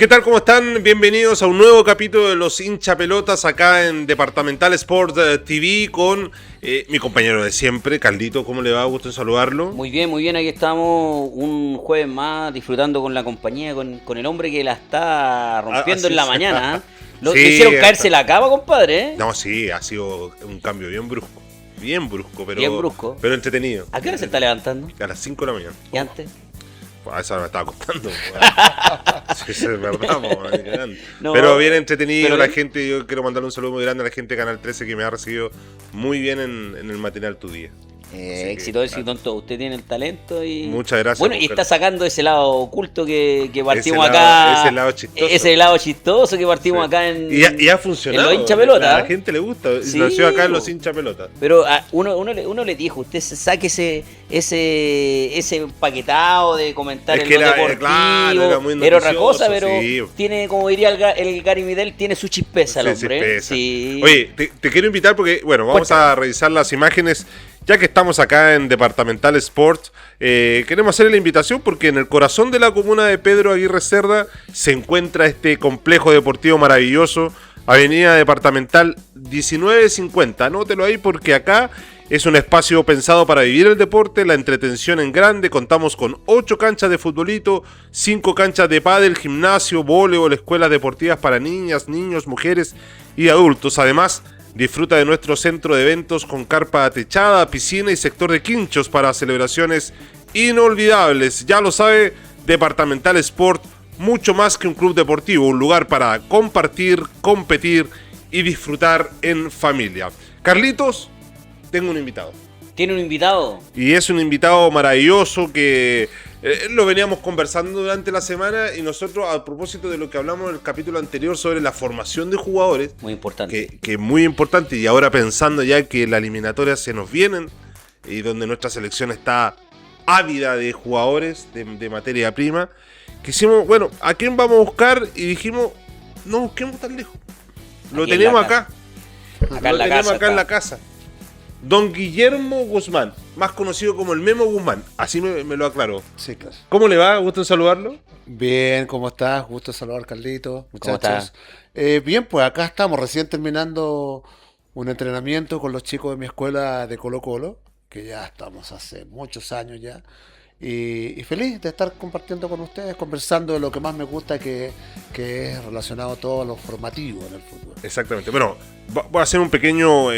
¿Qué tal? ¿Cómo están? Bienvenidos a un nuevo capítulo de Los Hinchapelotas acá en Departamental Sport TV con mi compañero de siempre, Caldito. ¿Cómo le va? Gusto en saludarlo. Muy bien, aquí estamos un jueves más disfrutando con la compañía, con el hombre que la está rompiendo en la mañana. ¿Eh? Sí, le hicieron caerse la cama, compadre. ¿Eh? No, sí, ha sido un cambio bien brusco. Bien brusco, pero entretenido. ¿A qué hora se está levantando? A las 5 de la mañana. ¿Y antes? A esa hora me estaba acostando. Sí, eso es verdad, no, pero bien entretenido pero la bien. gente. Yo quiero mandarle un saludo muy grande a la gente de Canal 13 que me ha recibido muy bien en el matinal Tu Día. Éxito en todo. Usted tiene el talento y... Muchas gracias. Bueno, y está sacando ese lado oculto que partimos ese acá. Ese lado chistoso. Ese lado chistoso que partimos acá en... Y ha funcionado. En los hinchapelotas. A la gente le gusta. Sí. Nació acá en los hinchapelotas. Pero uno le dijo, usted saque ese empaquetado de comentar Es el que no era, deportivo. claro, era muy Era otra cosa, noticioso, pero sí. tiene, como diría el Gary Midel, tiene su chispeza el hombre. Sí. Oye, te quiero invitar porque, bueno, vamos a revisar las imágenes. Ya que estamos acá en Departamental Sport, queremos hacerle la invitación porque en el corazón de la comuna de Pedro Aguirre Cerda se encuentra este complejo deportivo maravilloso, Avenida Departamental 1950. Anótelo ahí porque acá es un espacio pensado para vivir el deporte, la entretención en grande. Contamos con 8 canchas de futbolito, 5 canchas de pádel, gimnasio, voleibol, escuelas deportivas para niñas, niños, mujeres y adultos. Además, disfruta de nuestro centro de eventos con carpa techada, piscina y sector de quinchos para celebraciones inolvidables. Ya lo sabe, Departamental Sport, mucho más que un club deportivo, un lugar para compartir, competir y disfrutar en familia. Carlitos, tengo un invitado. ¿Tiene un invitado? Y es un invitado maravilloso que lo veníamos conversando durante la semana y nosotros, a propósito de lo que hablamos en el capítulo anterior sobre la formación de jugadores, muy importante, que es muy importante, y ahora pensando ya que la eliminatoria se nos vienen y donde nuestra selección está ávida de jugadores de materia prima, quisimos, bueno, ¿a quién vamos a buscar? Y dijimos, no busquemos tan lejos, lo tenemos acá, en la casa. Don Guillermo Guzmán, más conocido como el Memo Guzmán, así me lo aclaró. Sí, claro. ¿Cómo le va? ¿Gusto en saludarlo? Bien, ¿cómo estás? Gusto saludar, Carlito, muchachos. ¿Cómo está? Bien, pues acá estamos recién terminando un entrenamiento con los chicos de mi escuela de Colo Colo, que ya estamos hace muchos años ya. Y feliz de estar compartiendo con ustedes, conversando de lo que más me gusta, que es relacionado a todo lo formativo en el fútbol. Exactamente. Bueno, voy a hacer un pequeño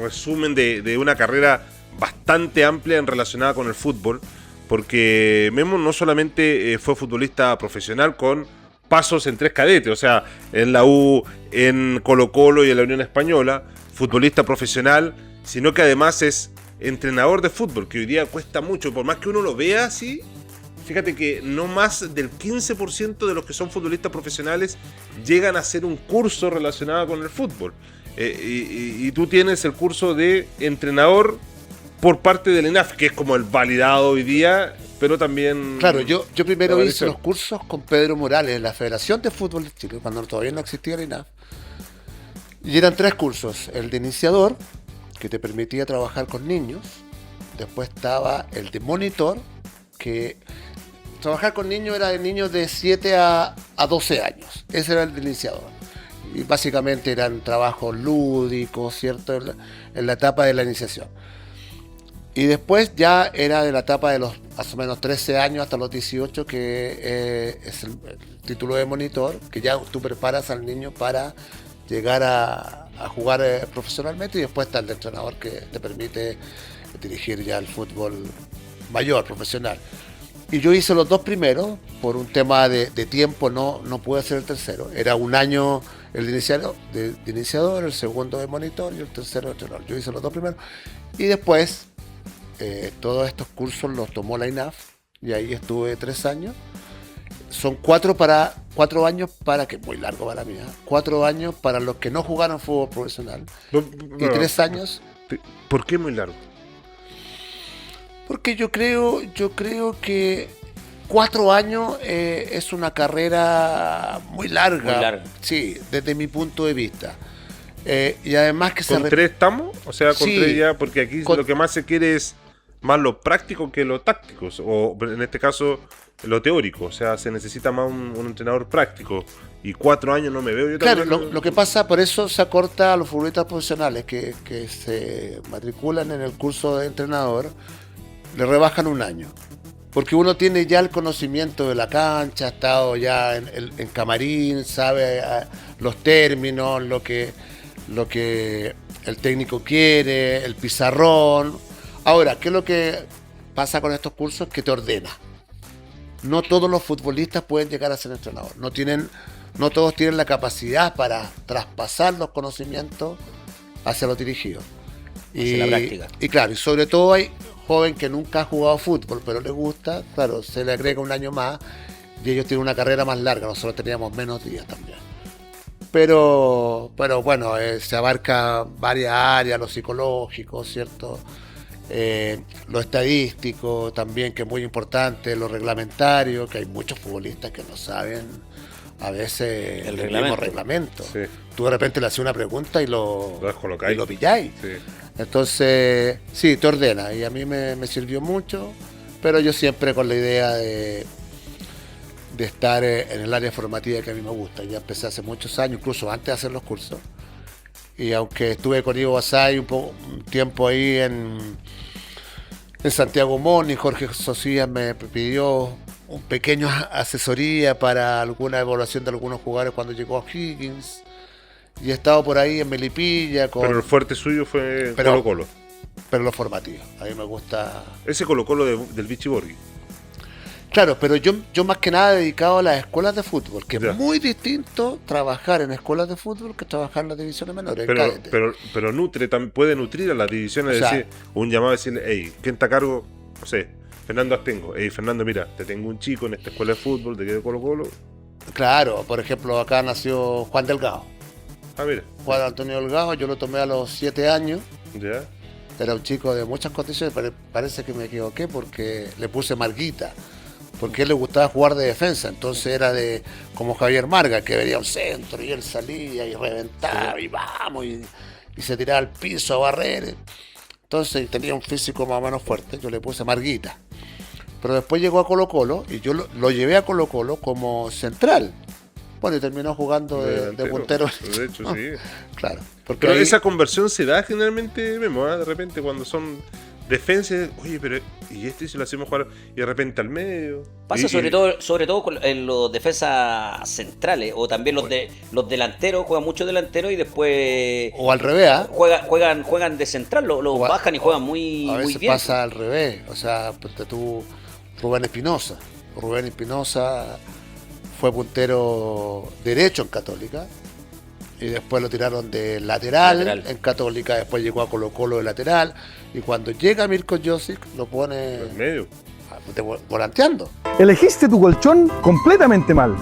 resumen de una carrera bastante amplia en relacionada con el fútbol, porque Memo no solamente fue futbolista profesional con pasos en 3 cadetes, o sea, en la U, en Colo Colo y en la Unión Española, futbolista profesional, sino que además es entrenador de fútbol, que hoy día cuesta mucho, por más que uno lo vea así, fíjate que no más del 15% de los que son futbolistas profesionales llegan a hacer un curso relacionado con el fútbol. Y tú tienes el curso de entrenador por parte del ENAF, que es como el validado hoy día, pero también... Claro, yo primero hice los cursos con Pedro Morales en la Federación de Fútbol de Chile, cuando todavía no existía el ENAF. Y eran 3 cursos, el de iniciador, que te permitía trabajar con niños. Después estaba el de monitor, que trabajar con niños era de niños de 7 a 12 años. Ese era el de iniciador. Y básicamente eran trabajos lúdicos, ¿cierto? En la etapa de la iniciación. Y después ya era de la etapa de los más o menos 13 años hasta los 18, que es el título de monitor, que ya tú preparas al niño para llegar a jugar profesionalmente, y después está el de entrenador que te permite dirigir ya el fútbol mayor, profesional. Y yo hice los 2 primeros, por un tema de tiempo no pude hacer el tercero. Era un año el de iniciador, el segundo de monitor y el tercero de entrenador. Yo hice los 2 primeros y después todos estos cursos los tomó la INAF y ahí estuve 3 años. Son 4 años para, que es muy largo para mí, 4 años para los que no jugaron fútbol profesional. Y 3 años. ¿Por qué muy largo? Porque yo creo que 4 años es una carrera muy larga. Muy larga. Sí, desde mi punto de vista. Y además que ¿Con 3 estamos? O sea, con sí, 3 ya, porque aquí lo que más se quiere es más lo práctico que lo táctico, o en este caso lo teórico. O sea, se necesita más un entrenador práctico. Y 4 años no me veo yo. Claro, lo que pasa, por eso se acorta a los futbolistas profesionales que se matriculan en el curso de entrenador, le rebajan 1 año. Porque uno tiene ya el conocimiento de la cancha, ha estado ya en camarín, sabe los términos, lo que el técnico quiere, el pizarrón. Ahora, ¿qué es lo que pasa con estos cursos? Que te ordena. No todos los futbolistas pueden llegar a ser entrenador. No todos tienen la capacidad para traspasar los conocimientos hacia los dirigidos. Hacia la práctica. Y claro, y sobre todo hay joven que nunca ha jugado fútbol, pero le gusta, claro, se le agrega 1 año más y ellos tienen una carrera más larga. Nosotros teníamos menos días también. Pero bueno, se abarca varias áreas, lo psicológico, ¿cierto? Lo estadístico también, que es muy importante, lo reglamentario, que hay muchos futbolistas que no saben a veces el mismo reglamento. Sí. Tú de repente le haces una pregunta y lo pilláis. Sí. Entonces, sí, te ordena, y a mí me sirvió mucho, pero yo siempre con la idea de estar en el área formativa que a mí me gusta. Ya empecé hace muchos años, incluso antes de hacer los cursos. Y aunque estuve con Ivo Basay un tiempo ahí en Santiago Moni, Jorge Socías me pidió un pequeño asesoría para alguna evaluación de algunos jugadores cuando llegó a Higgins. Y he estado por ahí en Melipilla. Pero el fuerte suyo fue Colo-Colo. Pero lo formativo. A mí me gusta. Ese Colo-Colo del Vichy Borghi. Claro, pero yo más que nada dedicado a las escuelas de fútbol, que es muy distinto trabajar en escuelas de fútbol que trabajar en las divisiones menores. Pero nutre, también puede nutrir a las divisiones, decir, un llamado a decirle, hey, ¿quién está a cargo? No sé, Fernando Astengo. Hey, Fernando, mira, te tengo un chico en esta escuela de fútbol, te quedo Colo-Colo. Claro, por ejemplo, acá nació Juan Delgado. Ah, mira. Juan Antonio Delgado, yo lo tomé a los 7 años. Ya. Era un chico de muchas condiciones, pero parece que me equivoqué porque le puse Marguita. Porque a él le gustaba jugar de defensa, entonces era como Javier Marga, que veía un centro y él salía y reventaba y vamos y se tiraba al piso a barrer. Entonces tenía un físico más o menos fuerte, yo le puse Marguita. Pero después llegó a Colo-Colo y yo lo llevé a Colo-Colo como central. Bueno, y terminó jugando de puntero. De hecho, sí. Claro. Pero esa conversión se da generalmente, Memo, de repente cuando son defensas, oye, pero y si lo hacemos jugar y de repente al medio. Pasa sobre todo en los defensas centrales, o también los delanteros, juegan mucho delanteros y después. O al revés, ¿eh? Juegan de central, lo bajan y juegan muy bien. A veces pasa al revés, o sea, tú, Rubén Espinosa fue puntero derecho en Católica. Y después lo tiraron de lateral en Católica, después llegó a Colo-Colo de lateral, y cuando llega Mirko Josic lo pone en medio, volanteando. Elegiste tu colchón completamente mal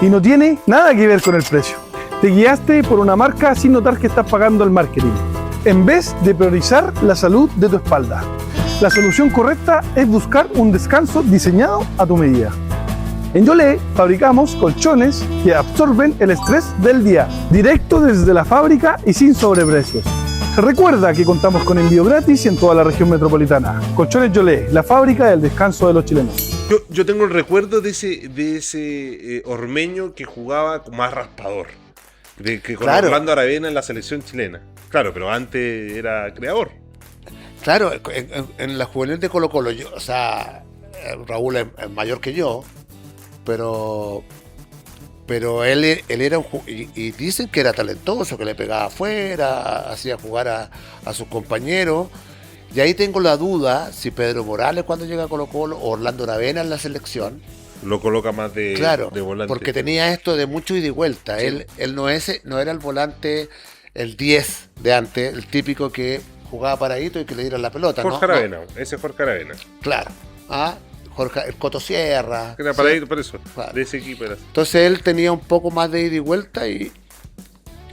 y no tiene nada que ver con el precio. Te guiaste por una marca sin notar que estás pagando el marketing, en vez de priorizar la salud de tu espalda. La solución correcta es buscar un descanso diseñado a tu medida. En Yolé fabricamos colchones que absorben el estrés del día, directo desde la fábrica y sin sobreprecios. Recuerda que contamos con envío gratis en toda la región metropolitana. Colchones Yolé, la fábrica del descanso de los chilenos. Yo tengo el recuerdo de ese ormeño que jugaba más raspador, con Orlando Aravena en la selección chilena. Claro, pero antes era creador. Claro, en la juvenil de Colo-Colo, Raúl es mayor que yo, pero él era y dicen que era talentoso, que le pegaba afuera, hacía jugar a sus compañeros. Y ahí tengo la duda si Pedro Morales cuando llega a Colo-Colo o Orlando Aravena en la selección lo coloca más de volante. Porque tenía esto de mucho ida y vuelta. Sí. Él no era el volante, el 10 de antes, el típico que jugaba paradito y que le dieran la pelota. Jorge Aravena, ese Jorge Aravena. Claro. El Coto Sierra. Era paradito, por eso. Claro. De ese equipo era. Entonces él tenía un poco más de ida y vuelta y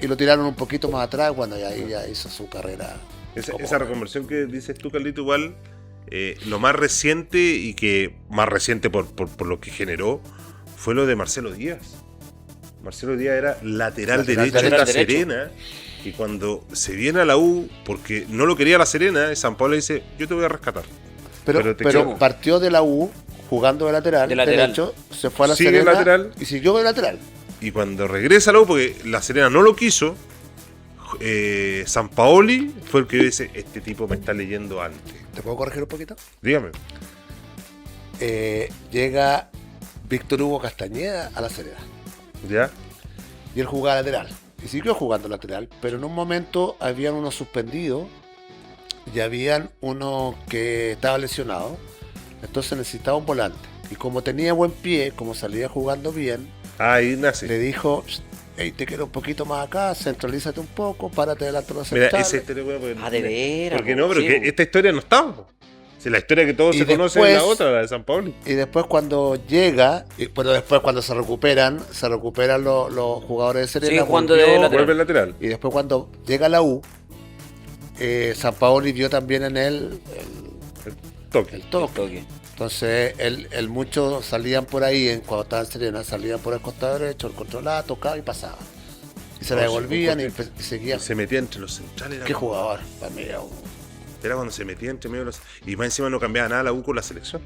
lo tiraron un poquito más atrás cuando ya hizo su carrera. Esa reconversión que dices tú, Carlito, igual, lo más reciente y que más reciente por lo que generó fue lo de Marcelo Díaz. Marcelo Díaz era lateral derecho en La Serena, y cuando se viene a la U, porque no lo quería La Serena, San Pablo le dice, yo te voy a rescatar. Pero partió de la U jugando de lateral. Derecho, se fue a la Serena lateral, y siguió de lateral. Y cuando regresa a la U, porque la Serena no lo quiso, Sampaoli fue el que dice, este tipo me está leyendo antes. ¿Te puedo corregir un poquito? Dígame. Llega Víctor Hugo Castañeda a la Serena. ¿Ya? Y él jugaba lateral. Y siguió jugando lateral, pero en un momento habían uno suspendido y habían uno que estaba lesionado. Entonces necesitaba un volante. Y como tenía buen pie, como salía jugando bien, ahí nace. Le dijo, hey, te quiero un poquito más acá, centralízate un poco, párate delante de los centrales. Mira, esa historia bueno, de veras. Porque no, pero sí, que esta historia no estaba. Si la historia que todos se conocen es la otra, la de Sampaoli. Y después cuando llega, pero después cuando se recuperan los jugadores de Serena. Sí, cuando de lateral. Y después cuando llega la U, Sampaoli vio también en él el toque. Entonces, muchos salían por ahí, cuando estaba en Serena, salían por el costado derecho, el controlaba, tocaba y pasaba. Y se la devolvían y seguían. Se metía entre los centrales. ¿Qué jugador? Para mí era cuando se metía entre medio de los... Y más encima no cambiaba nada la U con la selección.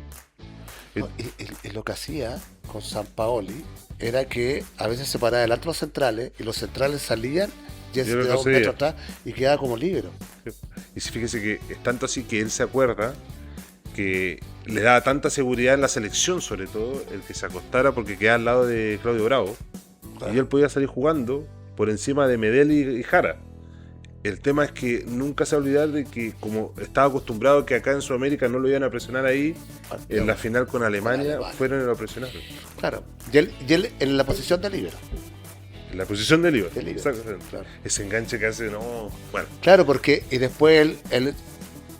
Y lo que hacía con Sampaoli era que a veces se paraba delante de los centrales y los centrales salían y él se quedaba un metro atrás y quedaba como líbero. Y si fíjese que es tanto así que él se acuerda que le daba tanta seguridad en la selección, sobre todo, el que se acostara porque quedaba al lado de Claudio Bravo. Claro. Y él podía salir jugando por encima de Medel y Jara. El tema es que nunca se va a olvidar de que, como estaba acostumbrado que acá en Sudamérica no lo iban a presionar ahí, en la final con Alemania fueron y lo presionaron. Claro, y él en la posición de líbero. En la posición de líbero. Exactamente. Claro. Ese enganche que hace, no. Bueno. Claro, porque y después él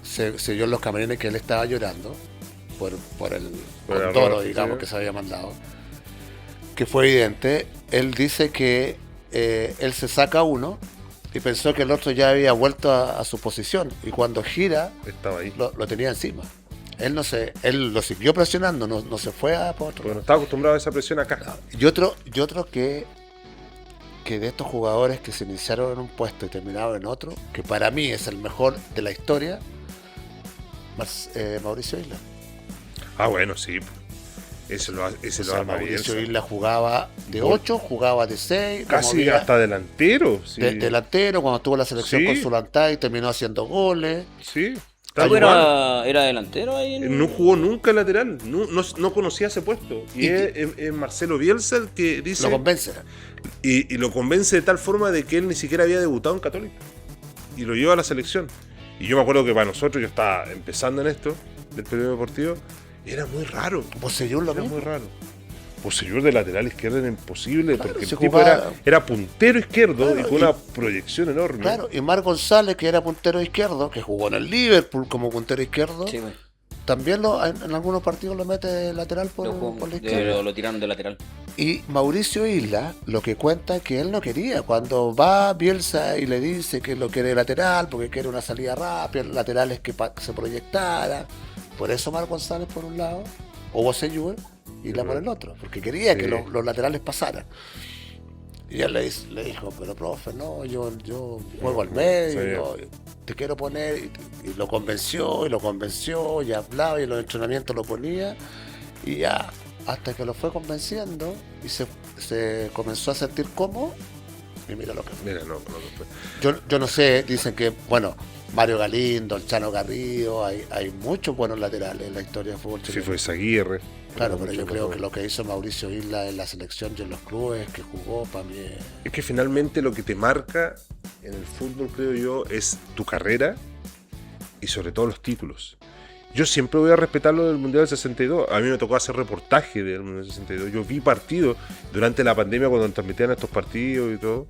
se vio en los camarines que él estaba llorando por el condoro, digamos, que se había mandado. Que fue evidente. Él dice que él se saca uno y pensó que el otro ya había vuelto a su posición. Y cuando gira, estaba ahí. Lo tenía encima. Él lo siguió presionando, no se fue a por otro. Bueno, estaba acostumbrado a esa presión acá. No. Y otro que de estos jugadores que se iniciaron en un puesto y terminaron en otro, que para mí es el mejor de la historia, Mauricio Isla. Ah, bueno, sí. Ese lo arma bien. Mauricio Isla jugaba de 8, jugaba de 6. Casi hasta delantero. Sí. Delantero, cuando estuvo la selección con Zulantay, terminó haciendo goles. Sí. ¿Era delantero ahí? No jugó nunca lateral. No conocía ese puesto. Y es Marcelo Bielsa el que dice... Lo convence. Y lo convence de tal forma de que él ni siquiera había debutado en Católica. Y lo lleva a la selección. Y yo me acuerdo que para nosotros, yo estaba empezando en esto, del periodismo deportivo, era muy raro. Bocellur lo era mismo. Muy raro. Bocellur de lateral izquierdo era imposible, claro, porque el tipo era puntero izquierdo, claro, y con una proyección enorme. Claro, y Mar González, que era puntero izquierdo, que jugó en el Liverpool como puntero izquierdo, sí, también en algunos partidos lo mete lateral por la izquierda. Lo tiraron de lateral. Y Mauricio Isla lo que cuenta es que él no quería. Cuando va Bielsa y le dice que lo quiere lateral, porque quiere una salida rápida, laterales que se proyectaran. Por eso Mar González por un lado, o Bocellur, Isla por el otro, porque quería que los laterales pasaran. Y él le dijo, pero profe, no, yo juego al medio, te quiero poner, y lo convenció, y hablaba, y en los entrenamientos lo ponía, y ya, hasta que lo fue convenciendo, y se comenzó a sentir cómodo, y mira lo que fue. Mira, no. Yo no sé, dicen que, bueno, Mario Galindo, el Chano Garrido, hay muchos buenos laterales en la historia del fútbol chileno. Sí, fue Zaguirre. Claro, pero yo creo que lo que hizo Mauricio Isla en la selección y en los clubes que jugó, para mí... Es que finalmente lo que te marca en el fútbol, creo yo, es tu carrera y sobre todo los títulos. Yo siempre voy a respetar lo del Mundial del 62. A mí me tocó hacer reportaje del Mundial del 62. Yo vi partidos durante la pandemia cuando transmitían estos partidos y todo.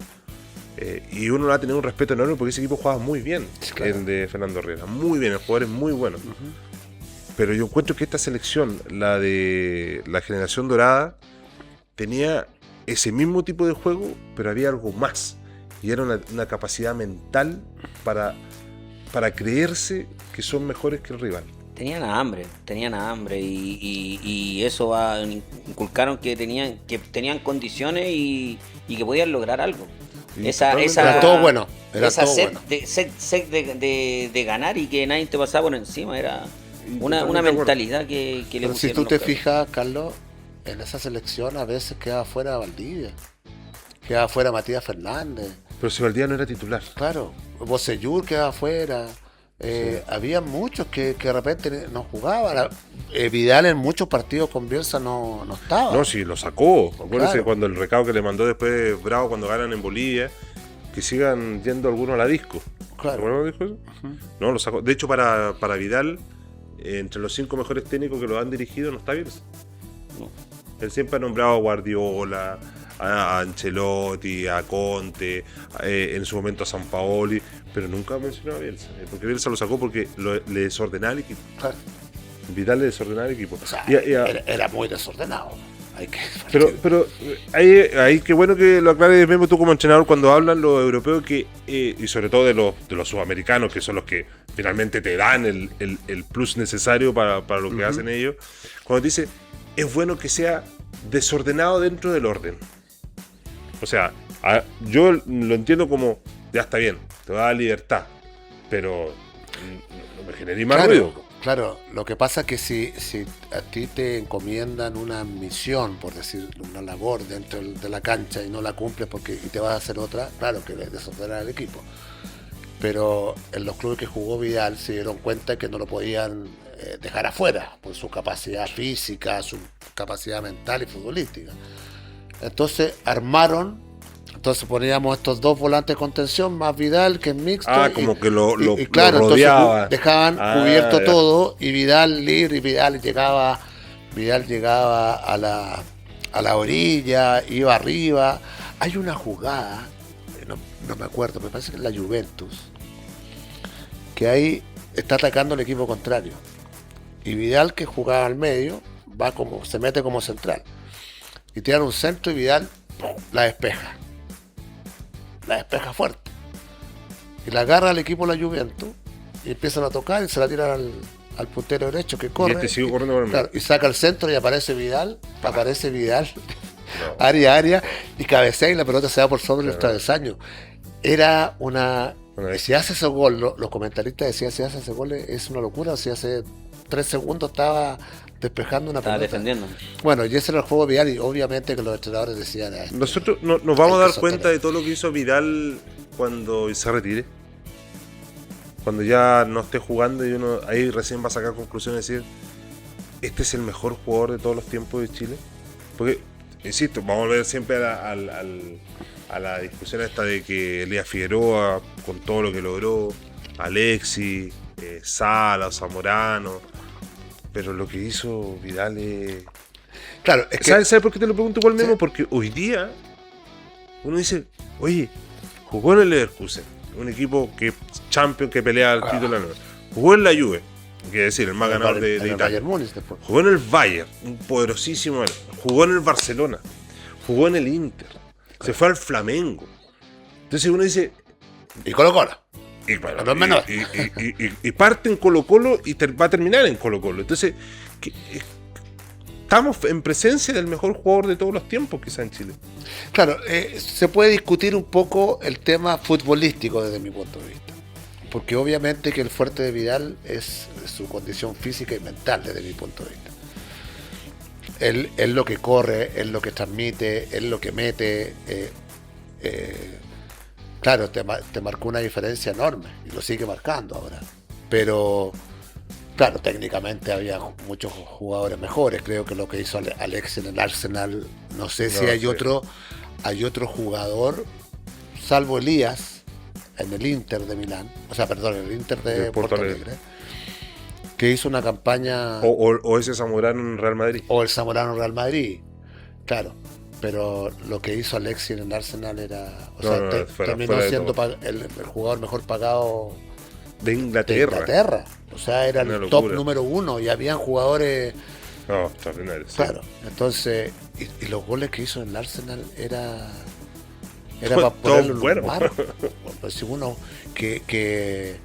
Y uno va a tener un respeto enorme porque ese equipo jugaba muy bien, claro. El de Fernando Herrera. Muy bien, el jugador es muy bueno. Pero yo encuentro que esta selección, la de la generación dorada, tenía ese mismo tipo de juego, pero había algo más. Y era una capacidad mental para creerse que son mejores que el rival. Tenían hambre y eso inculcaron que tenían condiciones y que podían lograr algo. Era todo bueno. Esa sed de ganar y que nadie te pasaba por encima era... Una mentalidad que le Pero si pusieron tú te los cabros. fijas, Carlos, en esa selección a veces queda fuera Valdivia, queda fuera Matías Fernández, Pero si Valdivia no era titular. claro, Bocellur quedaba fuera. Había muchos que de repente no jugaban. Vidal en muchos partidos con Bielsa no estaba. No, sí, lo sacó. Acuérdense Claro. cuando el recado que le mandó después Bravo cuando ganan en Bolivia, que sigan yendo algunos a la disco. Claro. ¿Se acuerdan dijo eso? No, lo sacó. De hecho, para Vidal, entre los 5 mejores técnicos que lo han dirigido, no está Bielsa. No. Él siempre ha nombrado a Guardiola, a Ancelotti, a Conte, en su momento a Sampaoli, pero nunca mencionó a Bielsa. Porque Bielsa lo sacó porque le desordenaba el equipo. Claro. Vidal le desordenaba el equipo. O sea, Y a- era muy desordenado. Hay que Pero ahí qué bueno que lo aclares, Memo, tú como entrenador, cuando hablan los europeos que y sobre todo de los sudamericanos, que son los que finalmente te dan el plus necesario para lo que hacen ellos, cuando te dice, es bueno que sea desordenado dentro del orden. O sea, yo lo entiendo como, ya está bien, te va a dar libertad, pero no me generé más ruido. Claro, lo que pasa es que si a ti te encomiendan una misión, por decir, una labor dentro de la cancha y no la cumples y te vas a hacer otra, claro que le desordenar al equipo. Pero en los clubes que jugó Vidal se dieron cuenta que no lo podían dejar afuera por su capacidad física, su capacidad mental y futbolística. Entonces poníamos estos dos volantes de contención más Vidal, que es mixto. Como que lo claro, rodeaba. entonces dejaban cubierto todo y Vidal libre, y Vidal llegaba a la orilla, iba arriba. Hay una jugada, no me acuerdo, me parece que es la Juventus, que ahí está atacando el equipo contrario. Y Vidal, que jugaba al medio, se mete como central. Y tiran un centro y Vidal la despeja. La despeja fuerte. Y la agarra al equipo de la Juventus y empiezan a tocar y se la tiran al puntero derecho que corre. Y este sigue corriendo por el medio. Claro, y saca el centro y aparece Vidal. Área, y cabecea y la pelota se va por sobre el travesaño. Era una... Si hace ese gol, los comentaristas decían, si hace ese gol es una locura, si hace 3 segundos estaba despejando una pelota. Defendiendo. Bueno, y ese era el juego de Vidal y obviamente que los entrenadores decían... Nosotros nos vamos a dar sostener. cuenta de todo lo que hizo Vidal cuando se retire. Cuando ya no esté jugando y uno ahí recién va a sacar conclusiones y decir, este es el mejor jugador de todos los tiempos de Chile. Porque, insisto, vamos a volver siempre a la discusión esta de que Elías Figueroa, con todo lo que logró, Alexis, Sala, Zamorano, pero lo que hizo Vidal es... Claro, es que... ¿Sabes por qué te lo pregunto igual mismo? Sí. Porque hoy día uno dice, oye, jugó en el Leverkusen, un equipo que champion que pelea al título, jugó en la Juve, que decir, el más ganador de el Italia, Bayern Múnich después. jugó en el Bayern, un poderosísimo, jugó en el Barcelona, jugó en el Inter, se fue al Flamengo. Entonces uno dice, Y Colo-Colo. y, bueno, No es menor. y parte en Colo-Colo y va a terminar en Colo-Colo. Entonces, estamos en presencia del mejor jugador de todos los tiempos, quizá en Chile. Claro, se puede discutir un poco el tema futbolístico desde mi punto de vista. Porque obviamente que el fuerte de Vidal es su condición física y mental desde mi punto de vista. Él lo que corre, él lo que transmite, él lo que mete. Claro, te marcó una diferencia enorme y lo sigue marcando ahora. Pero, claro, técnicamente había muchos jugadores mejores. Creo que lo que hizo Alex en el Arsenal, no sé si hay otro jugador, salvo Elías, en el Inter de Milán, o sea, perdón, en el Inter de Porto Alegre, que hizo una campaña... O ese Zamorano en Real Madrid. O el Zamorano Real Madrid, claro. Pero lo que hizo Alexis en el Arsenal era... O sea, terminó siendo el jugador mejor pagado de Inglaterra. O sea, era el top número 1 y habían jugadores... No, extraordinarios. Claro. Sí. Entonces, y los goles que hizo en el Arsenal era para ponerlo en un mar. Pues si uno que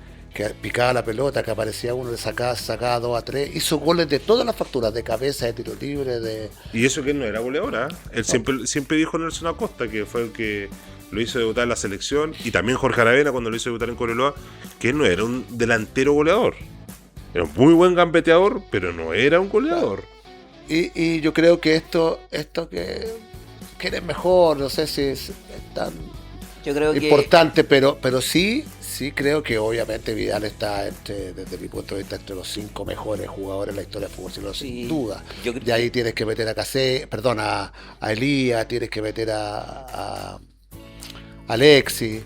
picaba la pelota, que aparecía uno, le sacaba 2 a 3, hizo goles de todas las facturas, de cabeza, de tiro libre, de... Y eso que él no era goleador, ¿eh? Él siempre dijo Nelson Acosta, que fue el que lo hizo debutar en la selección, y también Jorge Aravena cuando lo hizo debutar en Cobreloa, que él no era un delantero goleador. Era un muy buen gambeteador, pero no era un goleador. Y yo creo que esto que eres mejor, no sé si es tan Yo creo importante, pero sí creo que obviamente Vidal está desde mi punto de vista entre los 5 mejores jugadores de la historia del fútbol, sin duda. Y ahí tienes que meter a Elías, tienes que meter a Alexis.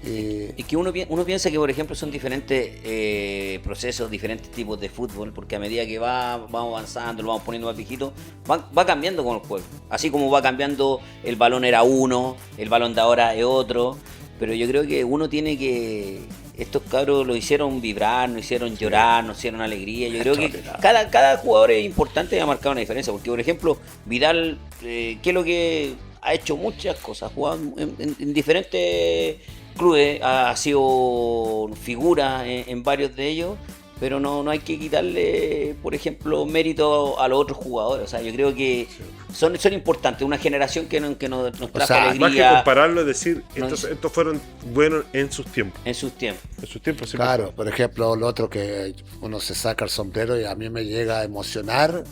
Y que uno piensa que, por ejemplo, son diferentes procesos, diferentes tipos de fútbol, porque a medida que vamos avanzando, lo vamos poniendo más viejito, va cambiando con el juego. Así como va cambiando, el balón era uno, el balón de ahora es otro, pero yo creo que uno tiene que... Estos cabros lo hicieron vibrar, nos hicieron llorar, nos hicieron alegría. Yo creo que cada jugador es importante y ha marcado una diferencia, porque, por ejemplo, Vidal, que es lo que ha hecho muchas cosas, ha jugado en diferentes clubes, ha sido figura en varios de ellos, pero no hay que quitarle, por ejemplo, mérito a los otros jugadores. O sea, yo creo que son importantes, una generación que nos trajo alegría. Más que compararlo, es decir, estos fueron buenos en sus tiempos. En sus tiempos. Sí. Claro, por ejemplo, lo otro que uno se saca el sombrero y a mí me llega a emocionar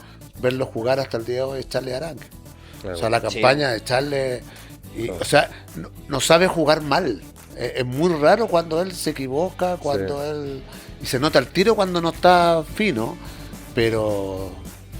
verlo jugar hasta el día de hoy, es Charles Aranque. O sea, la campaña de Charles, o sea, no sabe jugar mal. Es muy raro cuando él se equivoca, cuando él... Y se nota el tiro cuando no está fino, pero...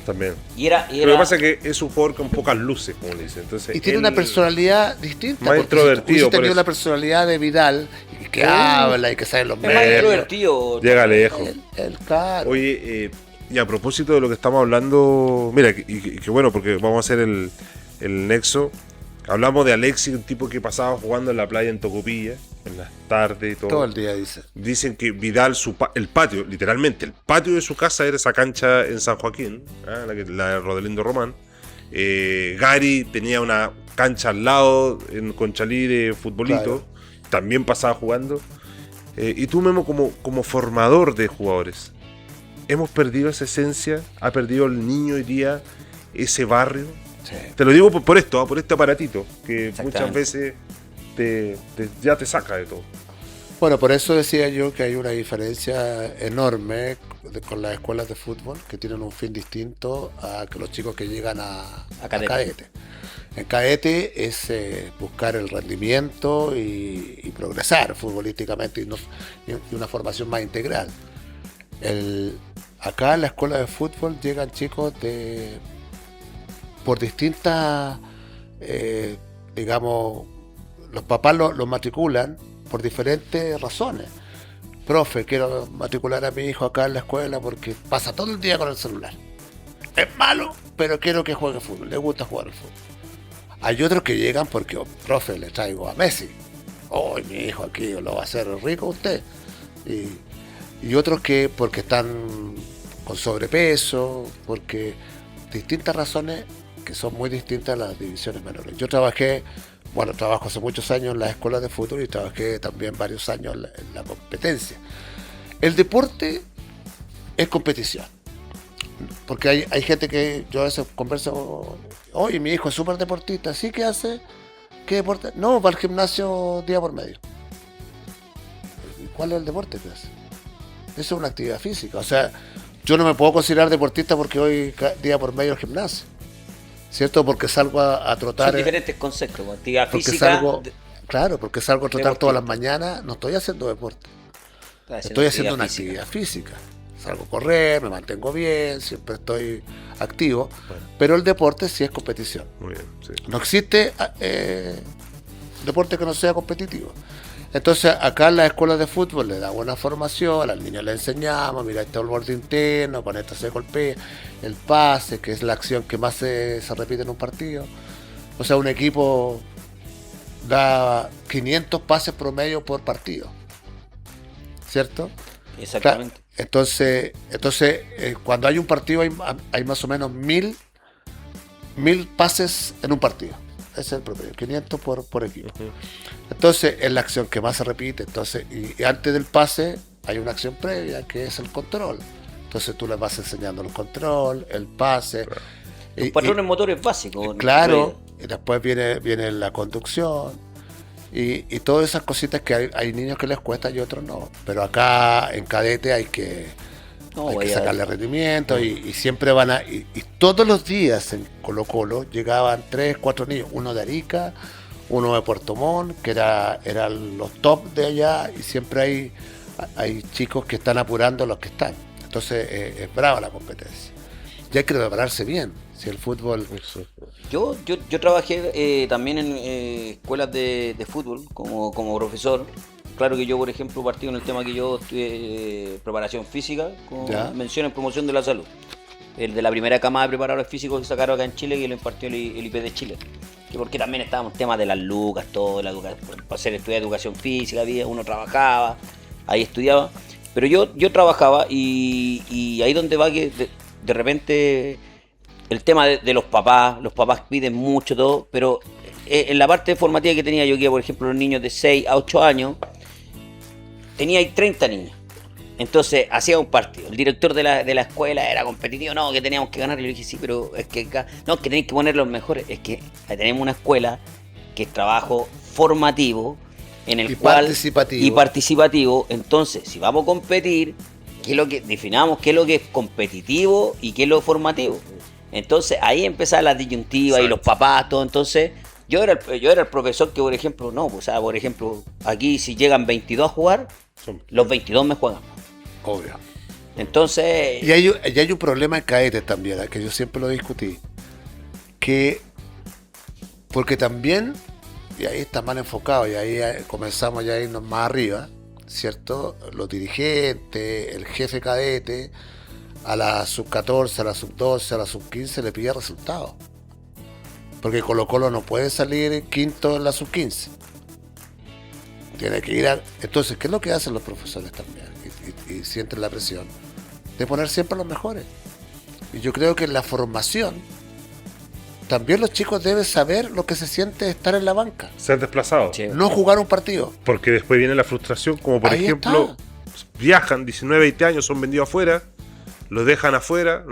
También. Pero lo que pasa es que es un jugador con pocas luces, como le dicen. Entonces, y tiene una personalidad distinta. Más introvertido. Si tenido la personalidad de Vidal, y que habla y que sabe los medios. Es más introvertido. Llega lejos. El claro. Oye, y a propósito de lo que estamos hablando, mira, que bueno, porque vamos a hacer el nexo. Hablamos de Alexis, un tipo que pasaba jugando en la playa en Tocopilla, en las tardes y todo. Todo el día, dice. Dicen que Vidal, el patio, literalmente, el patio de su casa era esa cancha en San Joaquín, la de Rodelindo Román. Gary tenía una cancha al lado, en Conchalí de futbolito, claro. También pasaba jugando. Y tú, Memo, como formador de jugadores, ¿hemos perdido esa esencia? ¿Ha perdido el niño hoy día ese barrio? Sí. Te lo digo por esto, por este aparatito, que muchas veces ya te saca de todo. Bueno, por eso decía yo que hay una diferencia enorme con las escuelas de fútbol, que tienen un fin distinto a que los chicos que llegan a cadete. En cadete es buscar el rendimiento y progresar futbolísticamente y una formación más integral. Acá en la escuela de fútbol llegan chicos por distintas, digamos, los papás los matriculan por diferentes razones. Profe, quiero matricular a mi hijo acá en la escuela porque pasa todo el día con el celular. Es malo, pero quiero que juegue fútbol, le gusta jugar al fútbol. Hay otros que llegan porque, profe, le traigo a Messi. Mi hijo aquí lo va a hacer rico usted. Y otros que porque están con sobrepeso, porque distintas razones que son muy distintas a las divisiones menores. Yo trabajo hace muchos años en las escuelas de fútbol y trabajé también varios años en la competencia. El deporte es competición. Porque hay gente que yo a veces converso, oye, mi hijo es súper deportista, ¿sí? ¿Qué hace? ¿Qué deporte? No, va al gimnasio día por medio. ¿Cuál es el deporte que hace? Eso es una actividad física. O sea, yo no me puedo considerar deportista porque voy día por medio al gimnasio. ¿Cierto? Porque salgo a trotar. Son diferentes conceptos, actividad física. Porque salgo a trotar todas las mañanas, no estoy haciendo deporte. Estoy haciendo una actividad física. Salgo a correr, me mantengo bien, siempre estoy activo. Bueno. Pero el deporte sí es competición. Muy bien, sí. No existe deporte que no sea competitivo. Entonces, acá en las escuelas de fútbol le da buena formación, a los niños les enseñamos, mira, este es el borde interno, con esto se golpea, el pase, que es la acción que más se repite en un partido. O sea, un equipo da 500 pases promedio por partido, ¿cierto? Exactamente. Claro. Entonces cuando hay un partido hay más o menos 1000 pases en un partido. Ese es el promedio, 500 por equipo. Uh-huh. Entonces, es la acción que más se repite. Entonces, y antes del pase hay una acción previa que es el control. Entonces tú les vas enseñando el control, el pase. Claro. Los patrones motores básicos. Claro, y después viene la conducción. Y todas esas cositas que hay niños que les cuesta y otros no. Pero acá en cadete hay que No, hay que vaya. sacarle rendimiento y siempre van a... Y todos los días en Colo Colo llegaban 3, 4 niños, uno de Arica, uno de Puerto Montt, que eran los top de allá, y siempre hay chicos que están apurando a los que están. Entonces es brava la competencia. Y hay que prepararse bien, si el fútbol... Yo trabajé también en escuelas de fútbol como profesor. Claro que yo, por ejemplo, partí con el tema que yo estudié preparación física, con mención en promoción de la salud. El de la primera cama de preparadores físicos que sacaron acá en Chile, que lo impartió el IP de Chile. Que porque también estábamos temas de las lucas, todo, para hacer estudiar educación física, uno trabajaba, ahí estudiaba. Pero yo trabajaba y ahí donde va que de repente el tema de los papás piden mucho todo, pero en la parte formativa que tenía yo, que por ejemplo los niños de 6 a 8 años, tenía ahí 30 niños. Entonces hacía un partido. El director de la escuela era competitivo, no, que teníamos que ganar. Y yo le dije, sí, pero es que acá, no, es que tenéis que poner los mejores. Es que tenemos una escuela que es trabajo formativo en el cual participativo. Entonces, si vamos a competir, definamos qué es lo que es competitivo y qué es lo formativo. Entonces ahí empezaban las disyuntivas. Exacto. Y los papás, todo. Entonces yo era el profesor que, por ejemplo, no, o sea, por ejemplo, aquí si llegan 22 a jugar, los 22 me juegan. Obvio. Entonces... Y hay un problema en cadetes también, que yo siempre lo discutí, porque también, y ahí está mal enfocado, y ahí comenzamos ya a irnos más arriba, ¿cierto? Los dirigentes, el jefe cadete, a la sub-14, a la sub-12, a la sub-15 le pide resultados. Porque Colo Colo no puede salir quinto en la sub-15. Tiene que ir a... Entonces, ¿qué es lo que hacen los profesores también? Y sienten la presión de poner siempre a los mejores. Y yo creo que en la formación también los chicos deben saber lo que se siente estar en la banca. Ser desplazado. Sí. No jugar un partido. Porque después viene la frustración, como por ejemplo, viajan 19, 20 años, son vendidos afuera, los dejan afuera,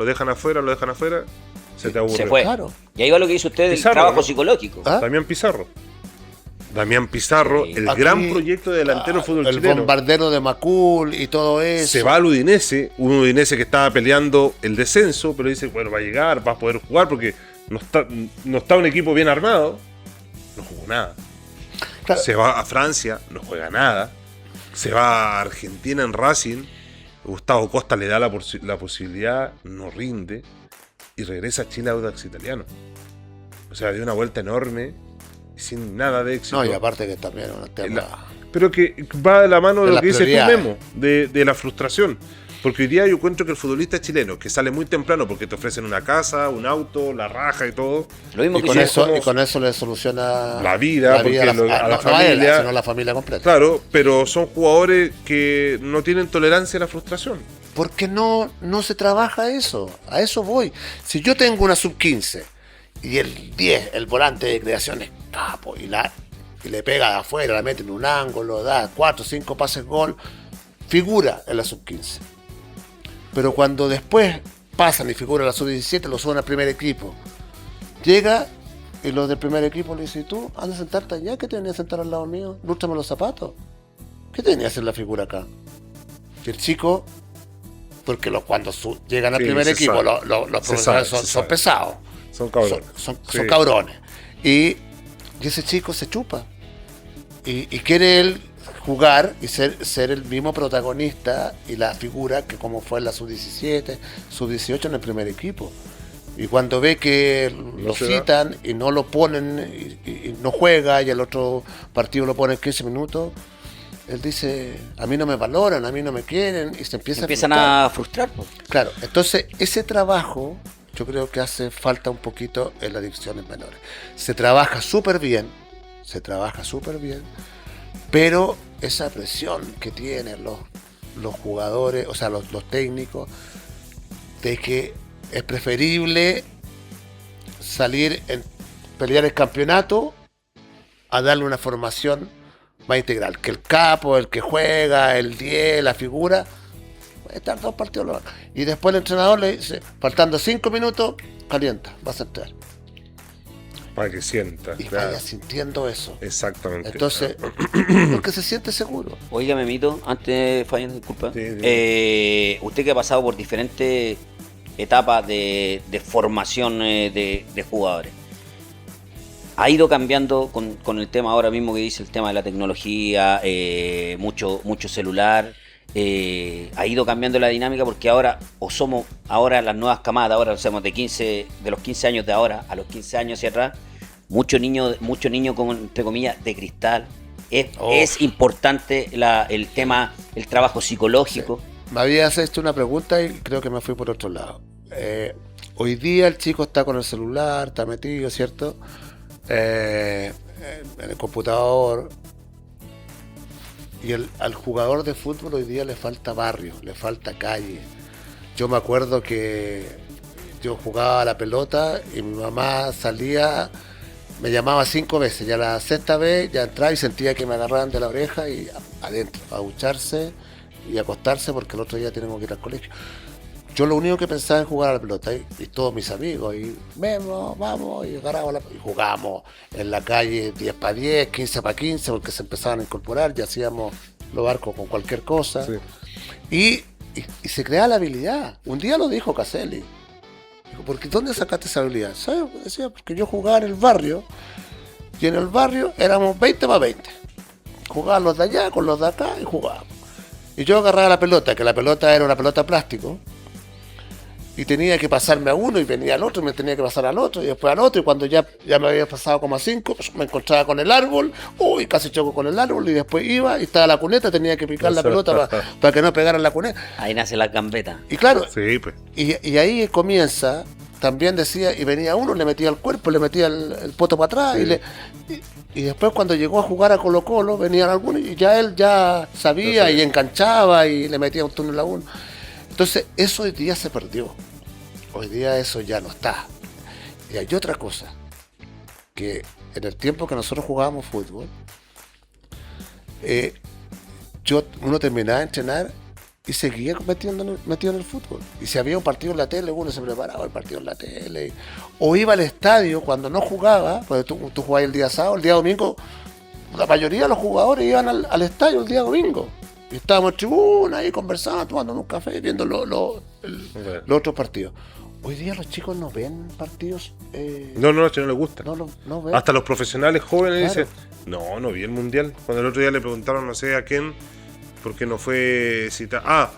se te aburre. Se fue. Claro. Y ahí va lo que dice usted del trabajo psicológico. ¿Ah? Damián Pizarro, sí. El gran proyecto de delantero fútbol chileno. El bombardero de Macul y todo eso. Se va al Udinese, un Udinese que estaba peleando el descenso, pero dice, bueno, va a llegar, va a poder jugar porque no está un equipo bien armado. No jugó nada. Claro. Se va a Francia, no juega nada. Se va a Argentina en Racing. Gustavo Costa le da la posibilidad, no rinde. Y regresa a Chile Audax Italiano. O sea, dio una vuelta enorme, sin nada de éxito. No, y aparte que también es un tema... Pero que va de la mano de lo que dice tu Memo, de la frustración. Porque hoy día yo encuentro que el futbolista chileno, que sale muy temprano porque te ofrecen una casa, un auto, la raja y todo. Lo mismo y con eso le soluciona la vida porque a la familia. Sino la familia completa. Claro, pero son jugadores que no tienen tolerancia a la frustración. Porque no se trabaja eso. A eso voy. Si yo tengo una sub-15 y el 10, el volante de creación es capo y le pega de afuera, la mete en un ángulo, da 4 o 5 pases gol, figura en la sub-15. Pero cuando después pasan y figura en la sub-17, lo suben al primer equipo. Llega y los del primer equipo le dicen, tú, anda a sentarte allá, ¿qué te venías a sentar al lado mío? Lústrame los zapatos. ¿Qué te venías a hacer la figura acá? Y el chico, porque cuando llegan al primer equipo, los profesores son pesados. Son cabrones. Son cabrones. Y ese chico se chupa. Y quiere él jugar y ser el mismo protagonista y la figura que como fue en la sub-17, sub-18 en el primer equipo. Y cuando ve que lo citan y no lo ponen y no juega y el otro partido lo ponen 15 minutos, él dice, a mí no me valoran, a mí no me quieren, y se empiezan a frustrar. Claro, entonces ese trabajo yo creo que hace falta un poquito en las divisiones menores. Se trabaja súper bien, pero esa presión que tienen los jugadores, o sea, los técnicos, de que es preferible pelear el campeonato a darle una formación más integral. Que el capo, el que juega, el 10, la figura, puede estar 2 partidos. Y después el entrenador le dice, faltando 5 minutos, calienta, vas a entrar. Para que sienta. Y claro. vaya sintiendo eso. Exactamente. Entonces, porque se siente seguro. Oiga, Memito, antes, Fabián, disculpa. Sí. Usted que ha pasado por diferentes etapas de formación de jugadores, ha ido cambiando con el tema ahora mismo que dice el tema de la tecnología, mucho celular. Ha ido cambiando la dinámica porque ahora las nuevas camadas, ahora somos de los 15 años de ahora a los 15 años hacia atrás, muchos niños con, entre comillas, de cristal. Es importante el tema, el trabajo psicológico. Sí. Me habías hecho una pregunta y creo que me fui por otro lado. Hoy día el chico está con el celular, está metido, ¿cierto? En el computador. Y al jugador de fútbol hoy día le falta barrio, le falta calle. Yo me acuerdo que yo jugaba a la pelota y mi mamá salía, me llamaba 5 veces, ya la 6ª vez ya entraba y sentía que me agarraban de la oreja y adentro, a ducharse y acostarse porque el otro día tenemos que ir al colegio. Yo lo único que pensaba en jugar a la pelota y todos mis amigos, y vamos, y jugábamos en la calle 10 para 10, 15 para 15, porque se empezaban a incorporar, ya hacíamos los barcos con cualquier cosa. Sí. Y se crea la habilidad. Un día lo dijo Caselli. Dijo, ¿por qué dónde sacaste esa habilidad? ¿Sabes? Decía, porque yo jugaba en el barrio, y en el barrio éramos 20 para 20. Jugaban los de allá con los de acá y jugábamos. Y yo agarraba la pelota, que la pelota era una pelota plástico, y tenía que pasarme a uno y venía al otro y me tenía que pasar al otro y después al otro, y cuando ya me había pasado como a 5, pues me encontraba con el árbol, casi choco con el árbol, y después iba y estaba la cuneta, tenía que picar la pelota para que no pegara en la cuneta. Ahí nace la gambeta. Y claro, sí, pues. y ahí comienza, también decía, y venía uno, le metía el cuerpo, le metía el poto para atrás, sí. Y después cuando llegó a jugar a Colo Colo, venían algunos y ya él ya sabía, sí, y enganchaba y le metía un túnel a uno. Entonces eso hoy día se perdió. Hoy día eso ya no está. Y hay otra cosa, que en el tiempo que nosotros jugábamos fútbol, uno terminaba de entrenar y seguía metido en el fútbol. Y si había un partido en la tele, uno se preparaba el partido en la tele. O iba al estadio cuando no jugaba, porque tú jugabas el día sábado, el día domingo, la mayoría de los jugadores iban al estadio el día domingo. Y estábamos en tribuna ahí conversando, tomando un café, viendo los otros partidos. Hoy día los chicos no ven partidos. No les gusta. No ven. Hasta los profesionales jóvenes, claro, dicen, no vi el mundial. Cuando el otro día le preguntaron, no sé a quién, por qué no fue citado.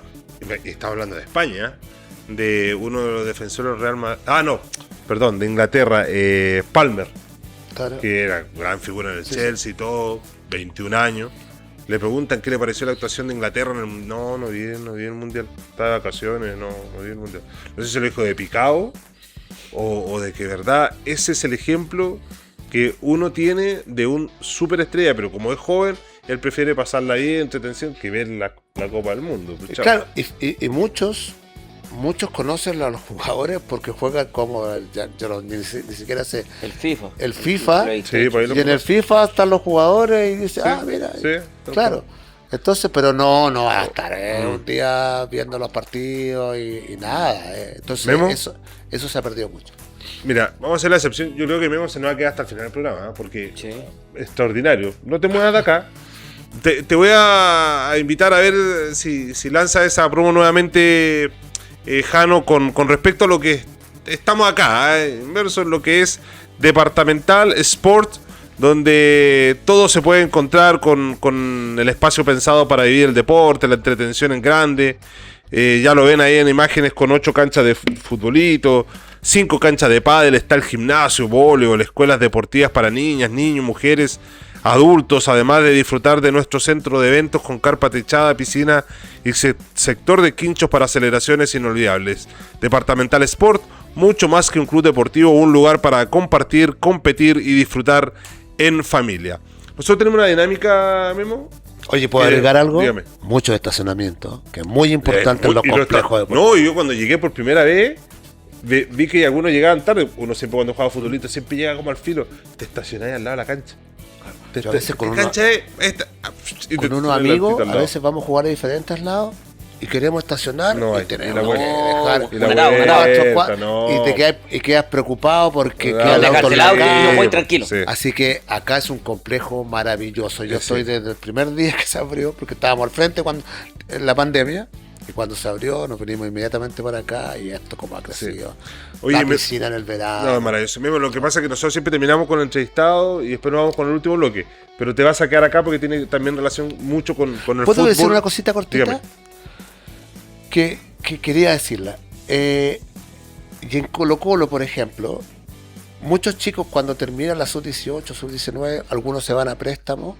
Estaba hablando de España, de uno de los defensores Real Madrid. De Inglaterra, Palmer, claro, que era gran figura en el Chelsea y todo, 21 años. Le preguntan qué le pareció la actuación de Inglaterra. No vi el mundial. Estaba de vacaciones, no vi el mundial. No sé si se lo dijo de picado o de que verdad ese es el ejemplo que uno tiene de un superestrella, pero como es joven, él prefiere pasarla ahí en entretención que ver la Copa del Mundo. Claro, y muchos conocen a los jugadores porque juegan como ni siquiera sé. El FIFA. Sí, y en el FIFA están los jugadores y dice, mira. Sí, claro. Entonces, pero no va a estar un día viendo los partidos y nada. Entonces, ¿Memo? Eso se ha perdido mucho. Mira, vamos a hacer la excepción. Yo creo que Memo se nos va a quedar hasta el final del programa, porque es extraordinario. No te muevas de acá. Te voy a invitar a ver si lanza esa promo nuevamente, Jano, con respecto a lo que estamos acá, inverso en lo que es Departamental Sport, donde todo se puede encontrar con el espacio pensado para vivir el deporte, la entretención en grande. Ya lo ven ahí en imágenes, con 8 canchas de futbolito, 5 canchas de pádel, está el gimnasio, voleibol, escuelas deportivas para niñas, niños, mujeres, adultos, además de disfrutar de nuestro centro de eventos con carpa techada, piscina y sector de quinchos para celebraciones inolvidables. Departamental Sport, mucho más que un club deportivo, un lugar para compartir, competir y disfrutar en familia. Nosotros tenemos una dinámica, Memo. Oye, ¿puedo agregar algo? Dígame. Mucho estacionamiento, que es muy importante en los complejos deportivos. No, yo cuando llegué por primera vez, vi que algunos llegaban tarde. Uno siempre cuando juega futbolito siempre llega como al filo. Te estacionáis al lado de la cancha. A veces con cancha es esta? Con unos amigos, a veces vamos a jugar a diferentes lados y queremos estacionar No hay. y tenemos Y la que vuelta. dejar No. y quedas preocupado porque Claro. queda el auto Dejarte en el la auto y calle. no voy tranquilo. Sí. Así que acá es un complejo maravilloso. Yo Sí. estoy desde el primer día que se abrió, porque estábamos al frente cuando en la pandemia, y cuando se abrió nos venimos inmediatamente para acá y esto como ha crecido. Oye, La piscina en el verano. No, maravilloso. Mismo, lo que pasa es que nosotros siempre terminamos con el entrevistado y después nos vamos con el último bloque. Pero te vas a quedar acá porque tiene también relación mucho con el fútbol. ¿Puedo decir una cosita cortita? Dígame. Que quería decirla. Y en Colo Colo, por ejemplo, muchos chicos cuando terminan la sub-18, sub-19, algunos se van a préstamo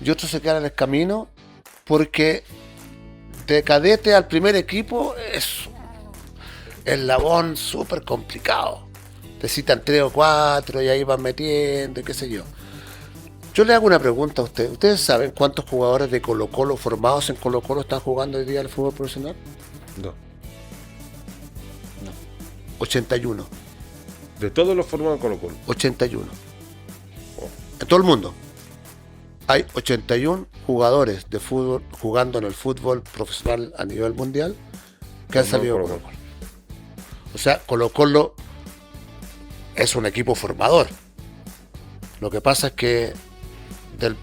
y otros se quedan en el camino porque de cadete al primer equipo es un eslabón súper complicado. Necesitan 3 o 4 y ahí van metiendo, qué sé yo. Yo le hago una pregunta a ustedes. ¿Ustedes saben cuántos jugadores de Colo Colo formados en Colo Colo están jugando hoy día al fútbol profesional? No. 81. De todos los formados de Colo Colo. 81. En todo el mundo. Hay 81 jugadores de fútbol jugando en el fútbol profesional a nivel mundial que han salido de Colo Colo. O sea, Colo Colo es un equipo formador. Lo que pasa es que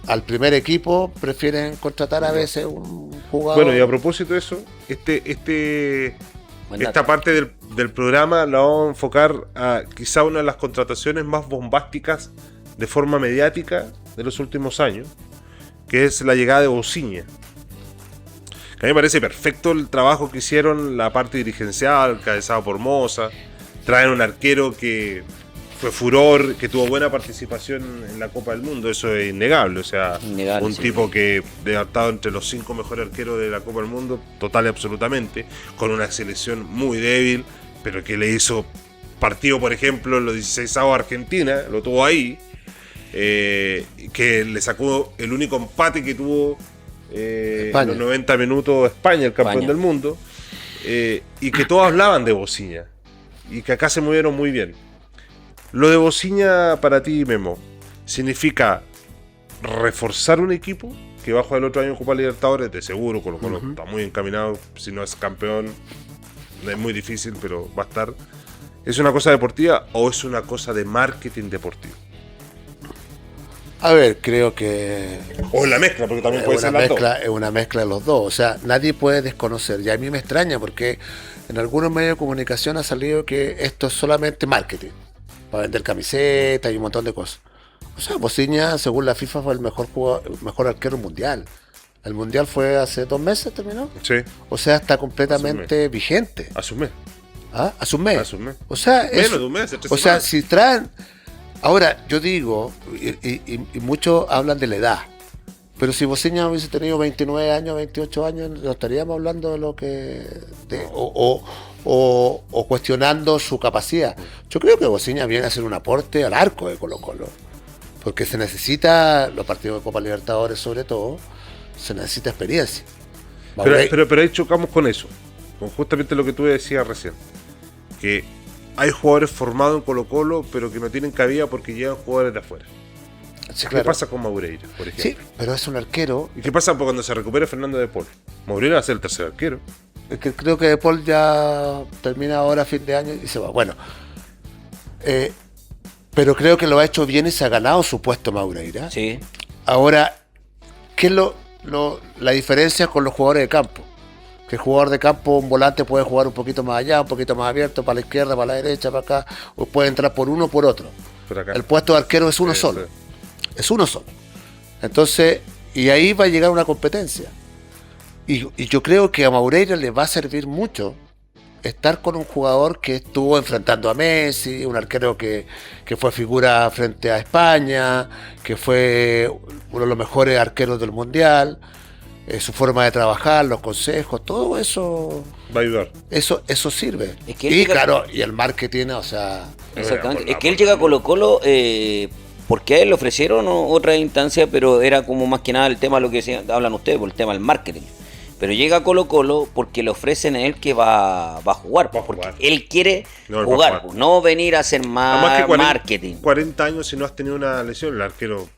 al primer equipo prefieren contratar a veces un jugador. Bueno, y a propósito de eso, esta parte del programa la vamos a enfocar a quizá una de las contrataciones más bombásticas de forma mediática de los últimos años, que es la llegada de Bociña. Que a mí me parece perfecto el trabajo que hicieron la parte dirigencial, cabezado por Moza. Traen un arquero que fue furor, que tuvo buena participación en la Copa del Mundo, eso es innegable. O sea, Innegable, un sí. tipo que ha estado entre los 5 mejores arqueros de la Copa del Mundo, total y absolutamente, con una selección muy débil, pero que le hizo partido, por ejemplo, en los 16avos a Argentina, lo tuvo ahí, que le sacó el único empate que tuvo en los 90 minutos España, el campeón España. del mundo, y que todos hablaban de Bociña, y que acá se movieron muy bien. Lo de Bociña para ti, Memo, ¿significa reforzar un equipo que va a jugar el otro año en Copa Libertadores? De seguro, Colo Colo está muy encaminado, si no es campeón es muy difícil, pero va a estar. ¿Es una cosa deportiva o es una cosa de marketing deportivo? A ver, creo que O en la mezcla, porque también puede ser las dos. es una mezcla de los dos. O sea, nadie puede desconocer. Y a mí me extraña porque en algunos medios de comunicación ha salido que esto es solamente marketing. Para vender camisetas y un montón de cosas. O sea, Bociña, según la FIFA, fue el mejor arquero mundial. El mundial fue hace 2 meses, terminó. Sí, O sea, está completamente vigente. asume. ¿Ah? Hace un mes. Hace un mes. O sea, Menos de un mes, hace 3 o sea, semanas. si traen. Ahora, yo digo, y muchos hablan de la edad. Pero si Bociña hubiese tenido 29 años, 28 años, no estaríamos hablando de lo que. O cuestionando su capacidad. Yo creo que Bociña viene a hacer un aporte al arco de Colo Colo. Porque se necesita, los partidos de Copa Libertadores sobre todo, se necesita experiencia. Pero ahí chocamos con eso, con justamente lo que tú decías recién, que hay jugadores formados en Colo Colo pero que no tienen cabida porque llegan jugadores de afuera. Sí, ¿Qué claro. pasa con Maureira, por ejemplo? Sí, pero es un arquero. ¿Y qué pasa cuando se recupere Fernando de Paul? Maureira va a ser el tercer arquero. Es que creo que De Paul ya termina ahora a fin de año y se va. Bueno, pero creo que lo ha hecho bien y se ha ganado su puesto Maureira. Sí. Ahora, ¿qué es la diferencia con los jugadores de campo? Que el jugador de campo, un volante puede jugar un poquito más allá, un poquito más abierto, para la izquierda, para la derecha, para acá, o puede entrar por uno o por otro. Pero acá. El puesto de arquero es uno solo. Es uno solo. Entonces, y ahí va a llegar una competencia. Y yo creo que a Maureira le va a servir mucho estar con un jugador que estuvo enfrentando a Messi, un arquero que fue figura frente a España, que fue uno de los mejores arqueros del Mundial, su forma de trabajar, los consejos, todo eso Va a ayudar. eso sirve. Es que él Y llega- claro, y el marketing, o sea, Exactamente. Es que él llega a Colo Colo porque a él le ofrecieron otra instancia, pero era como más que nada el tema, lo que hablan ustedes, por el tema del marketing. Pero llega a Colo Colo porque le ofrecen a él que va a jugar, Va a porque jugar. él quiere No, él va a jugar, jugar. no venir a hacer Además más que 40, marketing. 40 años si no has tenido una lesión, el arquero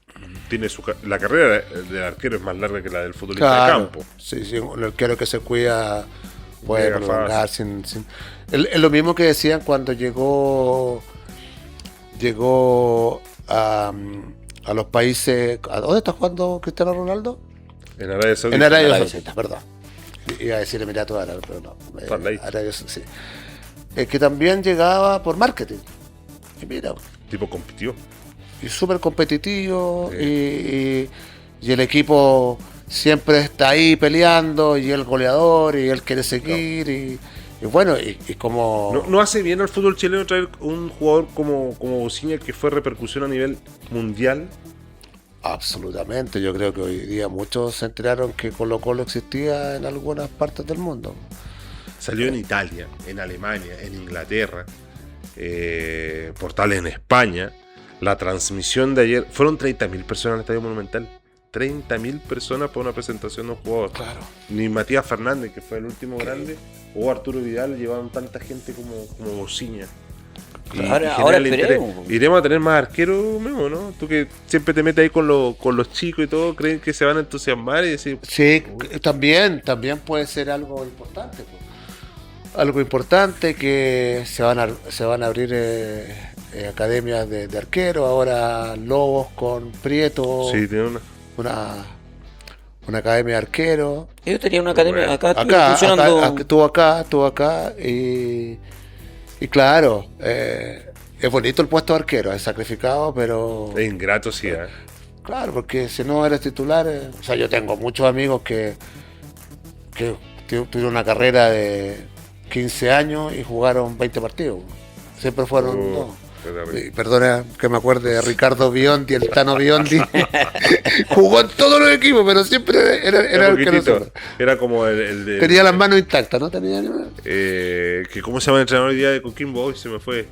tiene la carrera del arquero es más larga que la del futbolista de campo. Sí, el arquero que se cuida puede prolongar sin... Es lo mismo que decían cuando llegó a los países... ¿A dónde está jugando Cristiano Ronaldo? En Arabia Saudita. En Arabia Saudita, perdón. Iba a decir Emiratos Árabes, pero no. Arabia Saudita, sí. Es que también llegaba por marketing. Y mira... Tipo compitió. Y súper competitivo, sí. y el equipo siempre está ahí peleando, y el goleador, y él quiere seguir, y bueno, y como... ¿No hace bien al fútbol chileno traer un jugador como Bociña, que fue repercusión a nivel mundial? Absolutamente, yo creo que hoy día muchos se enteraron que Colo-Colo existía en algunas partes del mundo. Salió en Italia, en Alemania, en Inglaterra, portales en España. La transmisión de ayer, fueron 30.000 personas en el Estadio Monumental. 30.000 personas para una presentación de un jugador. Claro. Ni Matías Fernández, que fue el último grande, o Arturo Vidal llevaban tanta gente como Bociña. Ahora esperemos. Iremos a tener más arqueros, Memo, ¿no? Tú que siempre te metes ahí con los chicos y todo, ¿creen que se van a entusiasmar y decir? Sí, también puede ser algo importante. Algo importante, que se van a abrir academias de arqueros, ahora Lobos con Prieto. Sí, tiene una academia de arqueros. Yo tenía una academia acá funcionando. Estuvo acá y claro, es bonito el puesto de arquero, es sacrificado, pero... Es ingrato, sí, ¿eh? Claro, porque si no eres titular... O sea, yo tengo muchos amigos que tuvieron una carrera de 15 años y jugaron 20 partidos. Siempre fueron dos. Perdona que me acuerde de Ricardo Biondi, el Tano Biondi. Jugó en todos los equipos, pero siempre era el que nosotros. Era como el de... Tenía las manos intactas, ¿no? Tenía... que ¿cómo se llama el entrenador hoy día de Coquimbo? Hoy se me fue.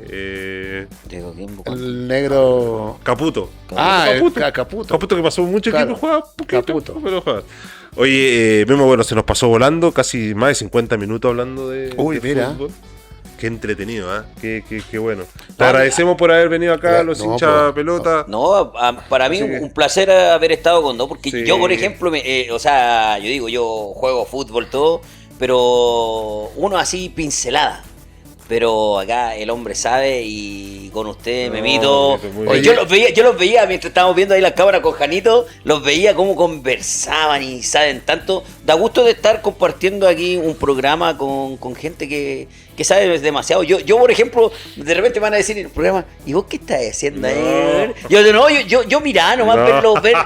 El negro... Caputo. Caputo. Caputo, que pasó mucho tiempo, jugaba poquito. Caputo. Pero jugaba. Oye, Memo, bueno, se nos pasó volando casi más de 50 minutos hablando de fútbol. Qué entretenido, qué bueno. Te agradecemos por haber venido acá, los hinchas pelota. No, para mí un placer haber estado con dos, porque yo, por ejemplo, yo juego fútbol todo, pero uno así pincelada. Pero acá el hombre sabe, y con usted, Memito. Yo los veía mientras estábamos viendo ahí las cámaras con Janito, los veía cómo conversaban y saben tanto. Da gusto de estar compartiendo aquí un programa con gente que sabe demasiado. Yo, por ejemplo, de repente van a decir en el programa, ¿y vos qué estás haciendo ahí? Yo mirá, nomás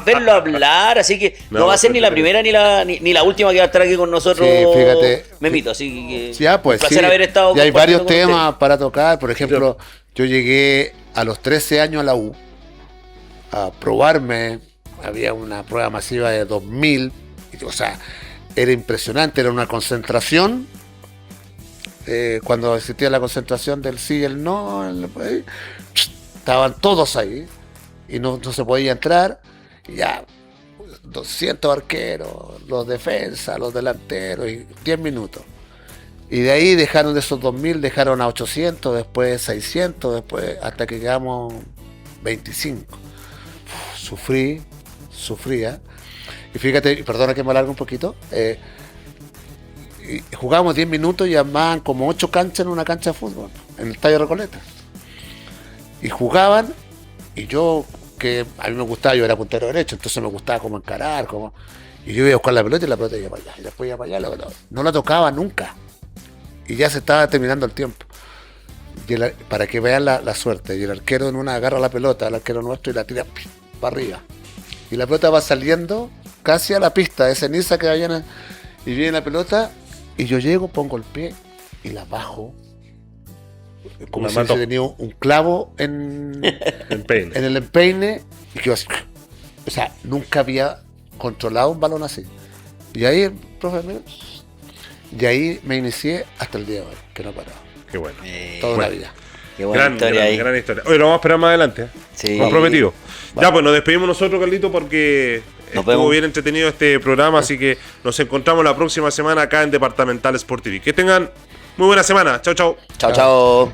verlo hablar, así que no va a ser ni la primera ni la última que va a estar aquí con nosotros, fíjate, Memito, así que pues, un placer haber estado. Y hay varios temas para tocar. Por ejemplo, yo llegué a los 13 años a la U a probarme. Había una prueba masiva de 2000, o sea, era impresionante, era una concentración. Cuando existía la concentración del sí y el no, estaban todos ahí y no se podía entrar. Y ya 200 arqueros, los defensas, los delanteros, y 10 minutos. Y de ahí dejaron, de esos 2000, dejaron a 800, después 600, después hasta que quedamos 25. Sufría. Y fíjate, perdona que me alargue un poquito, y jugábamos 10 minutos y armaban como 8 canchas en una cancha de fútbol, en el Estadio Recoleta. Y jugaban, y yo, que a mí me gustaba, yo era puntero derecho, entonces me gustaba como encarar, y yo iba a buscar la pelota y la pelota iba para allá, y después iba para allá, no la tocaba nunca. Y ya se estaba terminando el tiempo. Y para que vean la suerte, y el arquero en una agarra la pelota, el arquero nuestro, y la tira para arriba. Y la pelota va saliendo casi a la pista de ceniza que vayan, y viene la pelota, y yo llego, pongo el pie y la bajo, como si hubiese tenido un clavo en el empeine, y que, o sea, nunca había controlado un balón así. Y ahí, profe, de ahí me inicié hasta el día de hoy, que no he parado. Qué bueno. Toda la vida. Qué buena historia ahí. Gran historia. Oye, lo vamos a esperar más adelante. Sí. Comprometido. Vale. Ya, pues nos despedimos nosotros, Carlito, porque estuvo bien entretenido este programa, así que nos encontramos la próxima semana acá en Departamental Sport TV. Que tengan muy buena semana. Chao, chao. Chao.